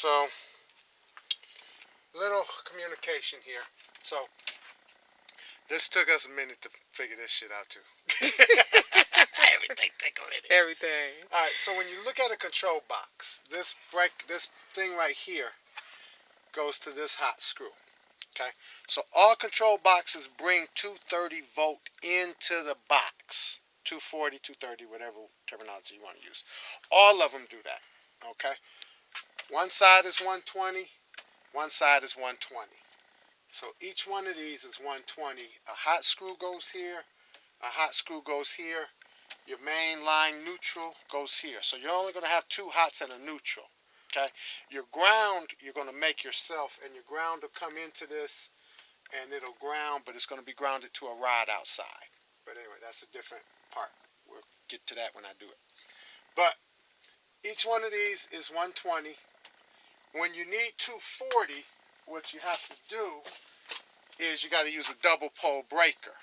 So, little communication here. So, this took us a minute to figure this shit out too. Everything took a minute. Everything. All right. So when you look at a control box, this thing right here goes to this hot screw. Okay. So all control boxes bring 230 volt into the box. 240, 230, whatever terminology you want to use. All of them do that. Okay. One side is 120. One side is 120. So each one of these is 120. A hot screw goes here. A hot screw goes here. Your main line neutral goes here. So you're only going to have two hots and a neutral. Okay. Your ground you're going to make yourself, and your ground will come into this, and it'll ground, but it's going to be grounded to a rod outside. But anyway, that's a different part. We'll get to that when I do it. But each one of these is 120. When you need 240, what you have to do is you got to use a double pole breaker.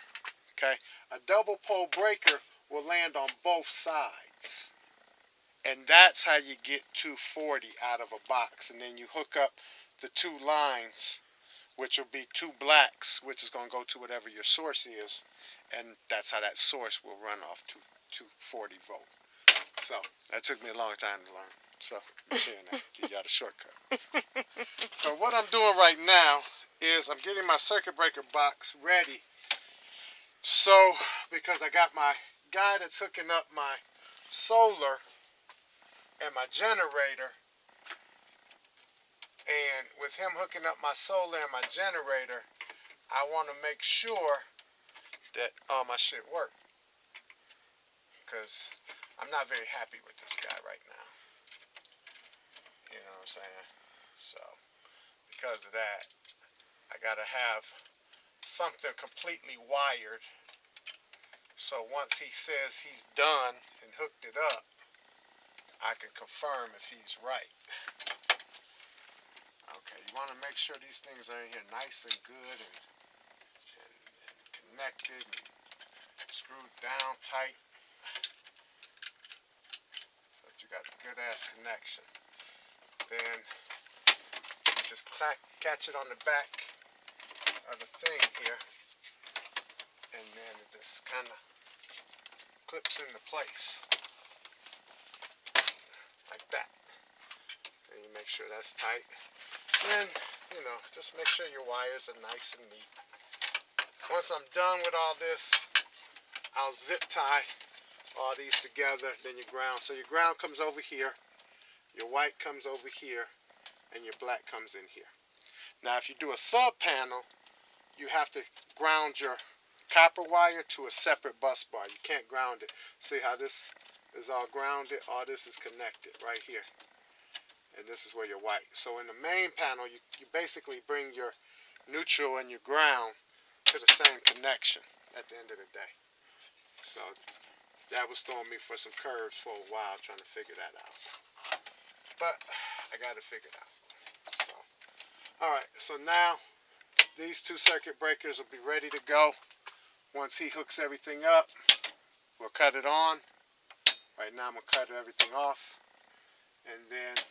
Okay, a double pole breaker will land on both sides, and that's how you get 240 out of a box. And then you hook up the two lines, which will be two blacks, which is going to go to whatever your source is, and that's how that source will run off to 240 volt. So that took me a long time to learn. So I'm sharing that, give you out a shortcut. So what I'm doing right now is I'm getting my circuit breaker box ready. So because I got my guy that's hooking up my solar and my generator, and with him hooking up my solar and my generator, I want to make sure that all my shit works. Because I'm not very happy with this guy right now. You know what I'm saying? So, because of that, I gotta have something completely wired. So once he says he's done and hooked it up, I can confirm if he's right. Okay, you want to make sure these things are in here nice and good and connected and screwed down tight. So that you got a good ass connection. Then you just catch it on the back of the thing here, and then it just kind of clips into place like that. And you make sure that's tight. And you know, just make sure your wires are nice and neat. Once I'm done with all this, I'll zip tie all these together. Then your ground. So your ground comes over here, your white comes over here, and your black comes in here. Now if you do a sub panel, you have to ground your copper wire to a separate bus bar. You can't ground it. See how this is all grounded? All this is connected right here. And this is where your white. So in the main panel, you basically bring your neutral and your ground to the same connection at the end of the day. So that was throwing me for some curves for a while, trying to figure that out. But I got it figured out. So, alright, so now these two circuit breakers will be ready to go. Once he hooks everything up, we'll cut it on. Right now I'm going to cut everything off. And then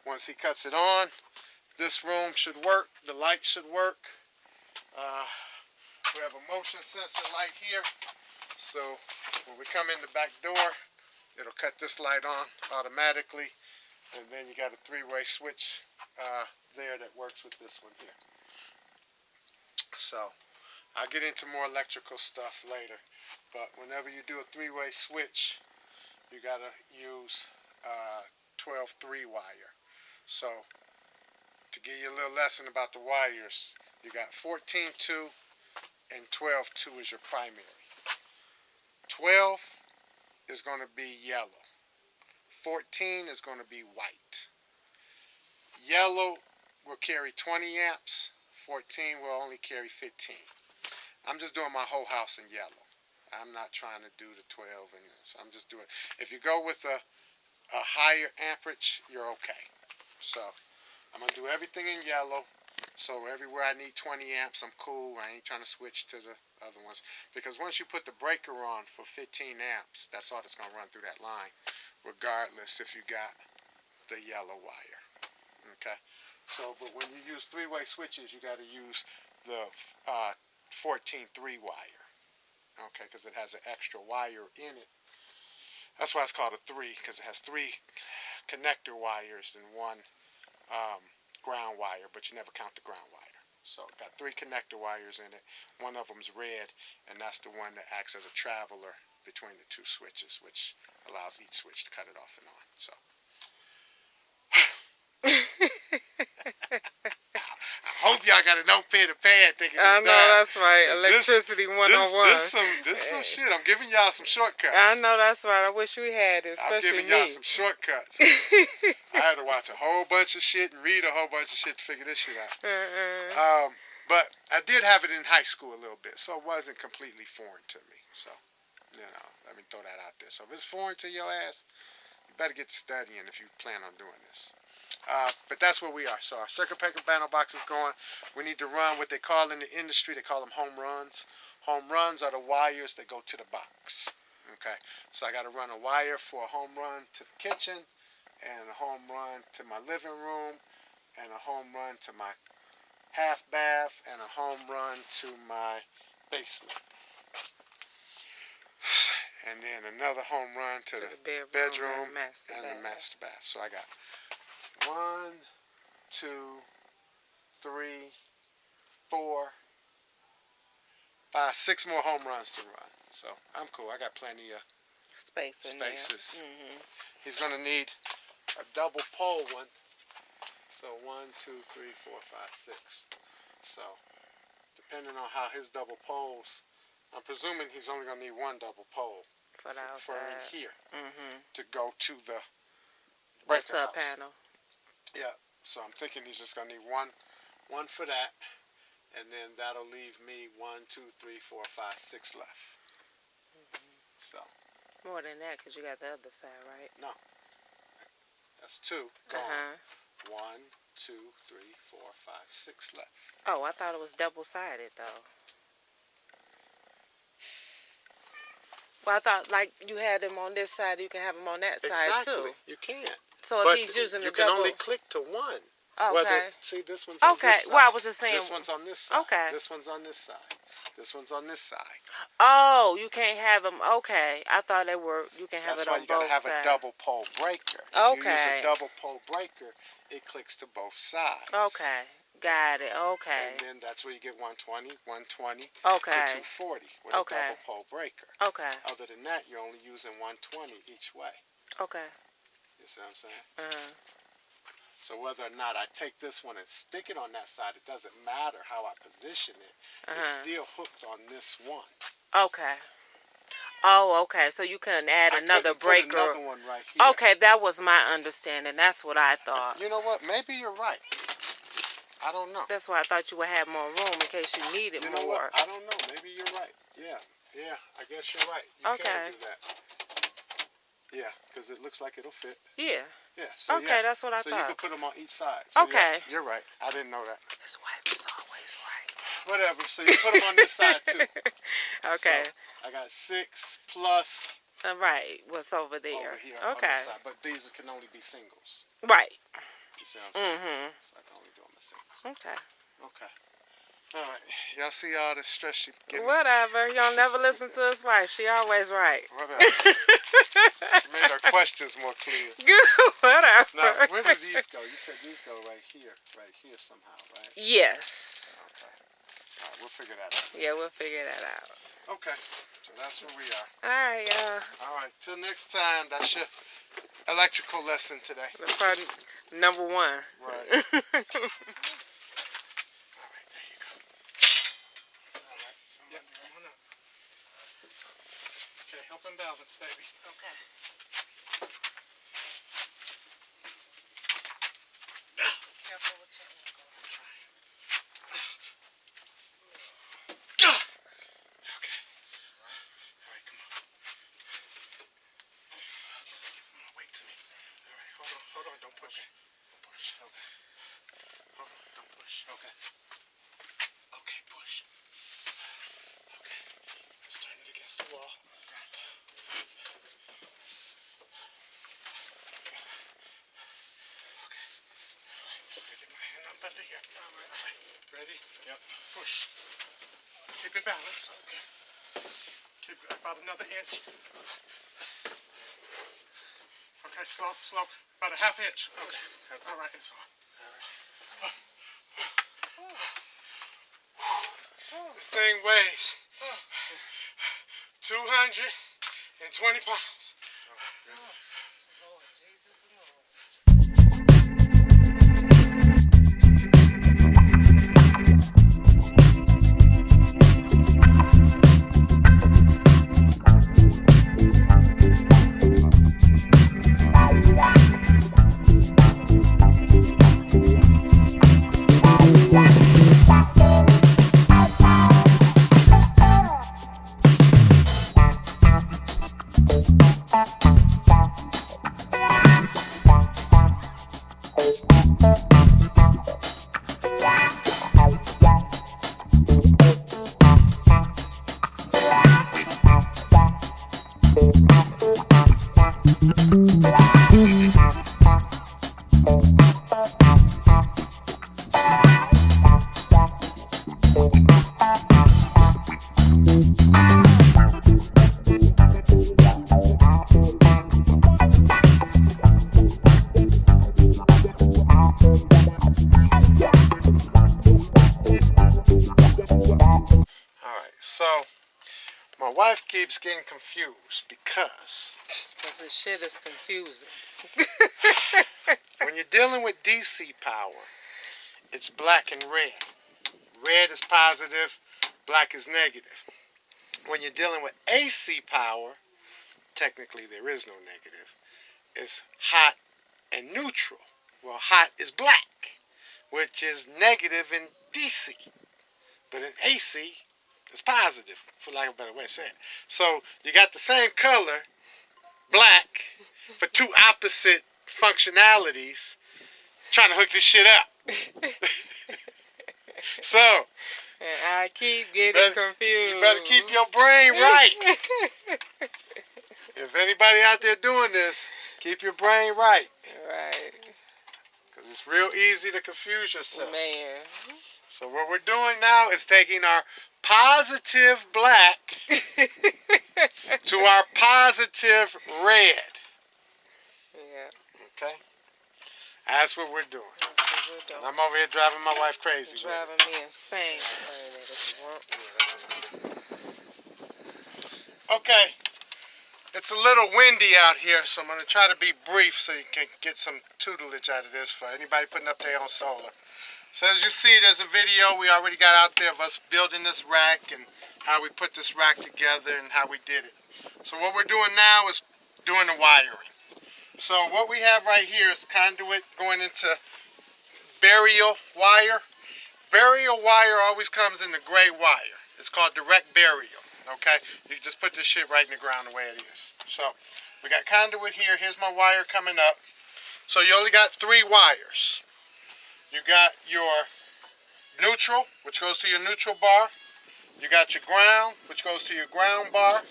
once he cuts it on, this room should work. The light should work. We have a motion sensor light here. So when we come in the back door, it'll cut this light on automatically. And then you got a three-way switch there that works with this one here. So I'll get into more electrical stuff later. But whenever you do a three-way switch, you got to use 12-3 wire. So to give you a little lesson about the wires, you got 14-2 and 12-2 is your primary. 12 is going to be yellow. 14 is going to be white. Yellow will carry 20 amps. 14 will only carry 15. I'm just doing my whole house in yellow. I'm not trying to do the 12 and this. I'm just doing. If you go with a higher amperage, you're okay. So I'm going to do everything in yellow. So everywhere I need 20 amps, I'm cool. I ain't trying to switch to the other ones. Because once you put the breaker on for 15 amps, that's all that's going to run through that line, regardless if you got the yellow wire. Okay. So, but when you use three-way switches, you got to use the 14-3 wire. Okay, because it has an extra wire in it. That's why it's called a 3, because it has 3 connector wires and 1 ground wire, but you never count the ground wire. So it got 3 connector wires in it. One of them's red, and that's the one that acts as a traveler between the 2 switches, which allows each switch to cut it off and on. So I hope y'all got a notepad and pad thinking this I know down. that's right. Electricity 101. This some shit. I'm giving y'all some shortcuts. I know that's right. I wish we had it, I'm especially giving me. y'all some shortcuts. I had to watch a whole bunch of shit and read a whole bunch of shit to figure this shit out. But I did have it in high school a little bit, so it wasn't completely foreign to me. So, let me throw that out there. So if it's foreign to your ass, you better get to studying if you plan on doing this. But that's where we are. So our circuit breaker panel box is going. We need to run what they call in the industry, they call them home runs. Home runs are the wires that go to the box. Okay, so I got to run a wire for a home run to the kitchen, and a home run to my living room, and a home run to my half bath, and a home run to my basement. And then another home run to the bedroom and the master bath. So I got 1, 2, 3, 4, 5, 6 more home runs to run. So I'm cool. I got plenty of spaces. He's going to need a double pole one. So 1, 2, 3, 4, 5, 6. So depending on how his double poles, I'm presuming he's only going to need 1 double pole for in here to go to the sub panel. Yeah. So I'm thinking he's just going to need one for that, and then that'll leave me 1, 2, 3, 4, 5, 6 left. So more than that, because you got the other side, right? No, that's 2 gone. 1, 2, 3, 4, 5, 6 left. Oh, I thought it was double-sided though. Well, I thought like you had them on this side, you can have them on that side too. You can. So if he's using the double, you can only click to 1. Okay. See, this one's on this side. Well, I was just saying. This one's on this side. Okay. This one's on this side. This one's on this side. Oh, you can't have them. Okay. I thought they were. You can have it on both sides. That's why you gotta have a double pole breaker. If you use a double pole breaker, it clicks to both sides. Okay. Got it. Okay. And then that's where you get 120, 120 okay. to 240 with a double pole breaker. Okay. Other than that, you're only using 120 each way. Okay. You see what I'm saying? So whether or not I take this one and stick it on that side, it doesn't matter how I position it. It's still hooked on this one. Okay. Oh, okay. So you couldn't add another breaker. Put another one right here. Okay, that was my understanding. That's what I thought. You know what? Maybe you're right. I don't know. That's why I thought you would have more room in case you needed more. You know what? I don't know. Maybe you're right. Yeah. I guess you're right. You can do that. Yeah, because it looks like it'll fit. Yeah. Yeah. So that's what I thought. So you can put them on each side. So okay. Yeah, you're right. I didn't know that. His wife is always right. Whatever. So you put them on this side too. Okay. So I got 6 plus. Right. What's over there? Over here. Okay. On this side. But these can only be singles. Right. You see what I'm saying? So I can only do them as singles. Okay. All right. Y'all see all the stress she giving? Whatever. Y'all never listen to his wife. She always right. Whatever. She made her questions more clear. Good. Whatever. Now, where do these go? You said these go right here somehow, right? Yes. Okay. All right, we'll figure that out. Yeah, we'll figure that out. Okay. So that's where we are. All right, y'all. All right. Till next time. That's your electrical lesson today. Part number 1. Right. Okay, help him balance, baby. Okay. Careful with your ankle. I'm trying. Okay. All right, come on. Wait to me. All right, hold on. Don't push. Don't push. Okay. Hold on. Don't push. Okay. Okay, push. Okay. Let's turn it against the wall. up under here. All right. Ready? Yep. Push. Keep it balanced. Okay. Keep about another inch. Okay, slow. About a half inch. Okay. That's all right. It's on. This thing weighs 220 pounds. So, my wife keeps getting confused because this shit is confusing. when you're dealing with DC power, it's black and red. Red is positive, black is negative. When you're dealing with AC power, technically there is no negative. It's hot and neutral. Well, hot is black, which is negative in DC. But in AC, it's positive, for lack of a better way to say it. So you got the same color, black, for two opposite functionalities, trying to hook this shit up. So, and I keep getting confused. You better keep your brain right. If anybody out there doing this, keep your brain right. Right. Because it's real easy to confuse yourself. Man. So what we're doing now is taking our positive black to our positive red. Yeah. Okay? That's what we're doing. And I'm over here driving my wife crazy. Driving me insane. Okay. It's a little windy out here, so I'm going to try to be brief so you can get some tutelage out of this for anybody putting up their own solar. So as you see, there's a video we already got out there of us building this rack and how we put this rack together and how we did it. So what we're doing now is doing the wiring. So what we have right here is conduit going into burial wire. Burial wire always comes in the gray wire. It's called direct burial. Okay? You can just put this shit right in the ground the way it is. So we got conduit here. Here's my wire coming up. So you only got 3 wires. You got your neutral, which goes to your neutral bar. You got your ground, which goes to your ground bar.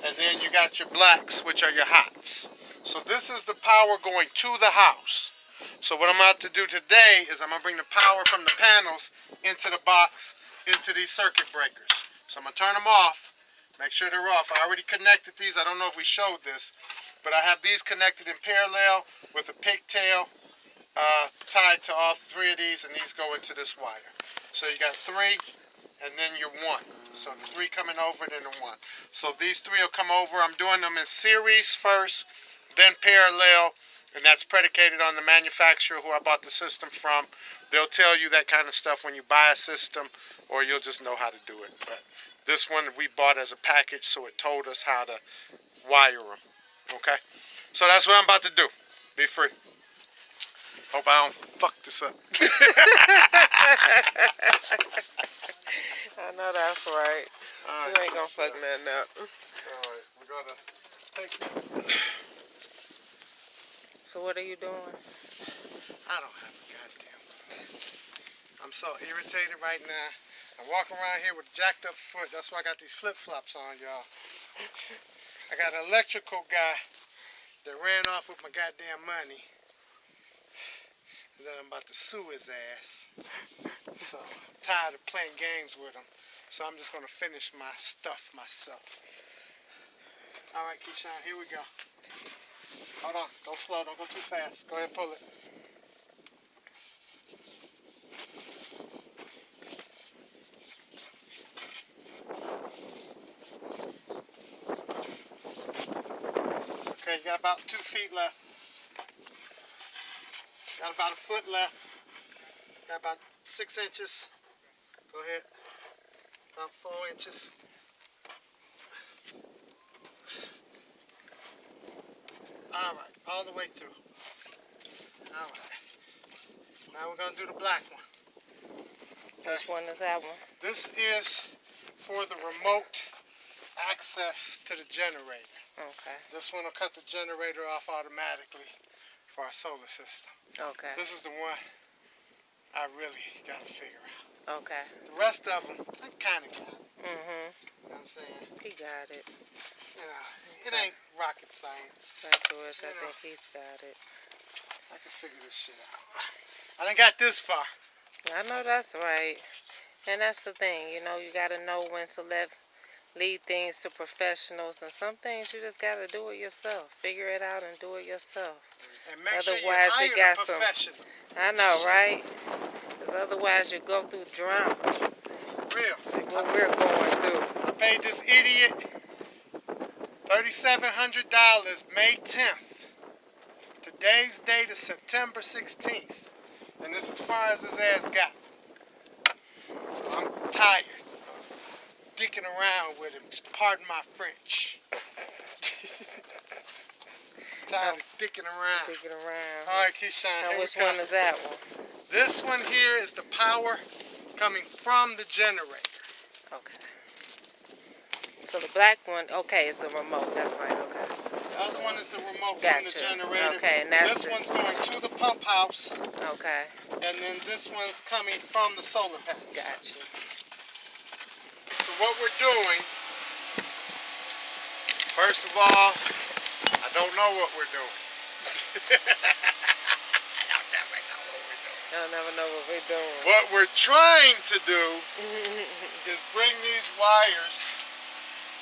And then you got your blacks, which are your hots. So this is the power going to the house. So what I'm about to do today is I'm going to bring the power from the panels into the box, into these circuit breakers. So I'm going to turn them off, make sure they're off. I already connected these. I don't know if we showed this, but I have these connected in parallel with a pigtail tied to all 3 of these, and these go into this wire. So you got 3 and then your 1. So the 3 coming over, then the 1. So these 3 will come over. I'm doing them in series first, then parallel, and that's predicated on the manufacturer who I bought the system from. They'll tell you that kind of stuff when you buy a system, or you'll just know how to do it. But this one we bought as a package, so it told us how to wire them. Okay? So that's what I'm about to do. Be free. Hope I don't fuck this up. I know that's right. You ain't gonna fuck nothing up. Alright, we're gonna take... So what are you doing? I don't have a goddamn... I'm so irritated right now. I'm walking around here with a jacked up foot. That's why I got these flip-flops on, y'all. I got an electrical guy that ran off with my goddamn money. and then I'm about to sue his ass. So I'm tired of playing games with him. So I'm just gonna finish my stuff myself. All right, Keyshawn, here we go. Hold on, go slow, don't go too fast. Go ahead and pull it. Okay, you got about 2 feet left. Got about a foot left. Got about 6 inches. Go ahead. About 4 inches. All right, all the way through. All right. Now we're gonna do the black one. Okay. Which one is that one? This is for the remote access to the generator. Okay. This one will cut the generator off automatically for our solar system. Okay. This is the one I really got to figure out. Okay. The rest of them, I kind of got it. Mm-hmm. You know what I'm saying? He got it. Yeah, it ain't rocket science. Back to us, I think he's got it. I can figure this shit out. I done got this far. I know that's right. And that's the thing, you know, you got to know when to lead things to professionals, and some things you just got to do it yourself. Figure it out and do it yourself. And make Otherwise, sure you hire got a professional. I know, right? Because otherwise you go through drama. Real. Like what we're going through. I paid this idiot $3,700 May 10th. Today's date is September 16th. And this is as far as his ass got. So I'm tired of dicking around with him. Pardon my French. Tired of dicking around. All right, Keyshawn. Now, which one is that one? This one here is the power coming from the generator. Okay. So the black one, okay, is the remote. That's right, okay. The other one is the remote Gotcha. from the generator. Okay, and that's this one's going to the pump house. Okay. And then this one's coming from the solar panels. Gotcha. So what we're doing, first of all, I don't know what we're doing. I'll never know what we're doing. What we're trying to do is bring these wires,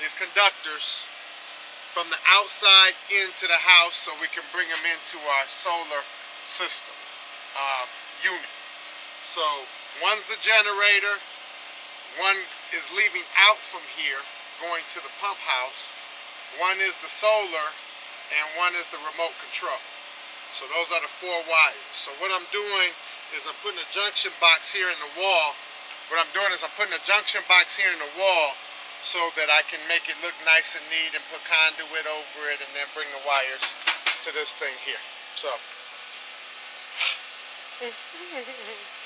these conductors, from the outside into the house so we can bring them into our solar system unit. So one's the generator, one is leaving out from here going to the pump house, one is the solar, and one is the remote control. So those are the 4 wires. So what I'm doing is I'm putting a junction box here in the wall. What I'm doing is I'm putting a junction box here in the wall so that I can make it look nice and neat and put conduit over it and then bring the wires to this thing here. So,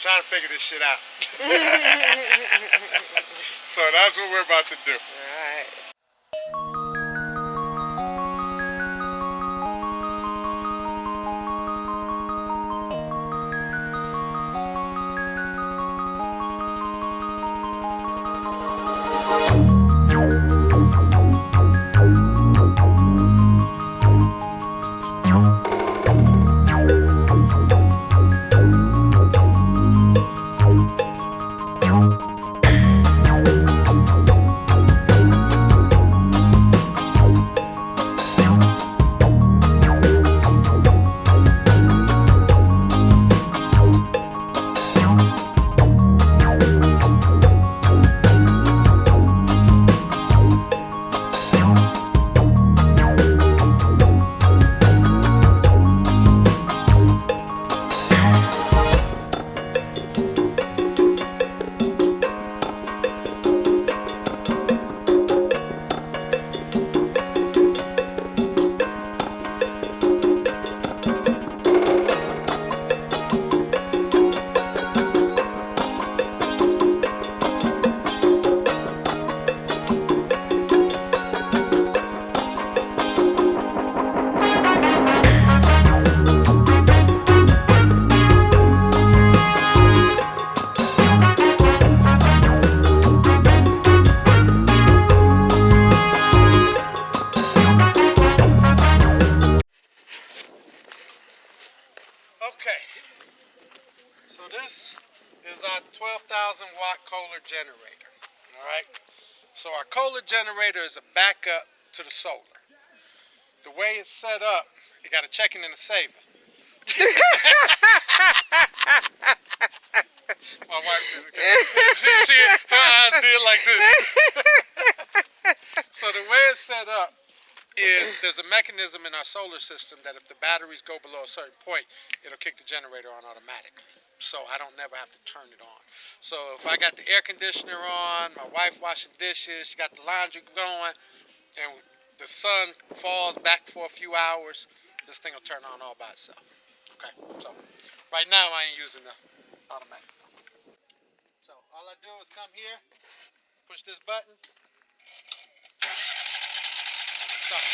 trying to figure this shit out. So that's what we're about to do. All right. So this is our 12,000 watt Kohler generator. All right. So our Kohler generator is a backup to the solar. The way it's set up, you got a checking and a saving. My wife did her eyes did like this. So the way it's set up is there's a mechanism in our solar system that if the batteries go below a certain point, it'll kick the generator on automatically. So I don't never have to turn it on. So if I got the air conditioner on, my wife washing dishes, she got the laundry going, and the sun falls back for a few hours, this thing will turn on all by itself. Okay, so right now I ain't using the automatic. So all I do is come here, push this button, and it starts.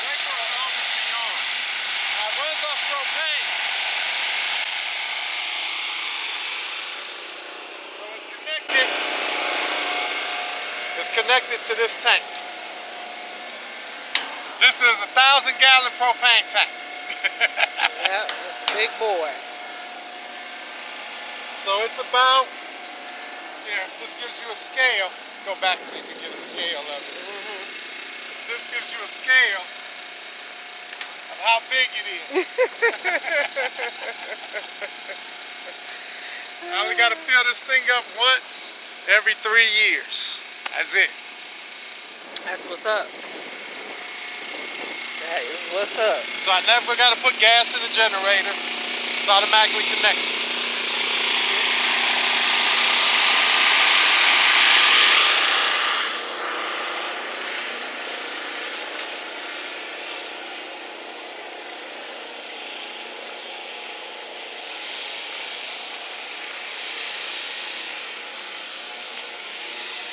Breaker will always be on. Now it runs off propane. So it's connected. It's connected to this tank. This is a 1,000-gallon propane tank. Yep, it's a big boy. So it's about, here, this gives you a scale. Go back so you can get a scale of it. This gives you a scale of how big it is. I only got to fill this thing up once every 3 years. That's it. That's what's up. That is what's up. So I never got to put gas in the generator. It's automatically connected.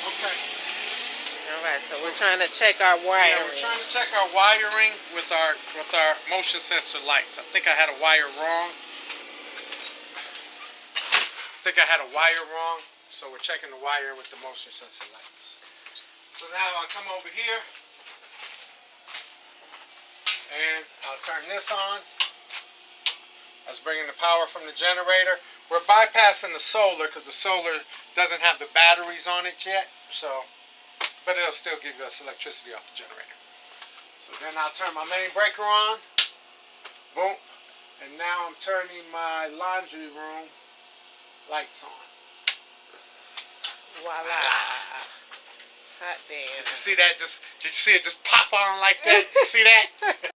Okay. Alright, so we're trying to check our wiring. Yeah, we're trying to check our wiring with our motion sensor lights. I think I had a wire wrong. So we're checking the wire with the motion sensor lights. So now I'll come over here and I'll turn this on. That's bringing the power from the generator. We're bypassing the solar because the solar doesn't have the batteries on it yet. But it'll still give us electricity off the generator. So then I'll turn my main breaker on. Boom. And now I'm turning my laundry room lights on. Voila. Hot damn. Did you see that? Did you see it just pop on like that? Did you see that?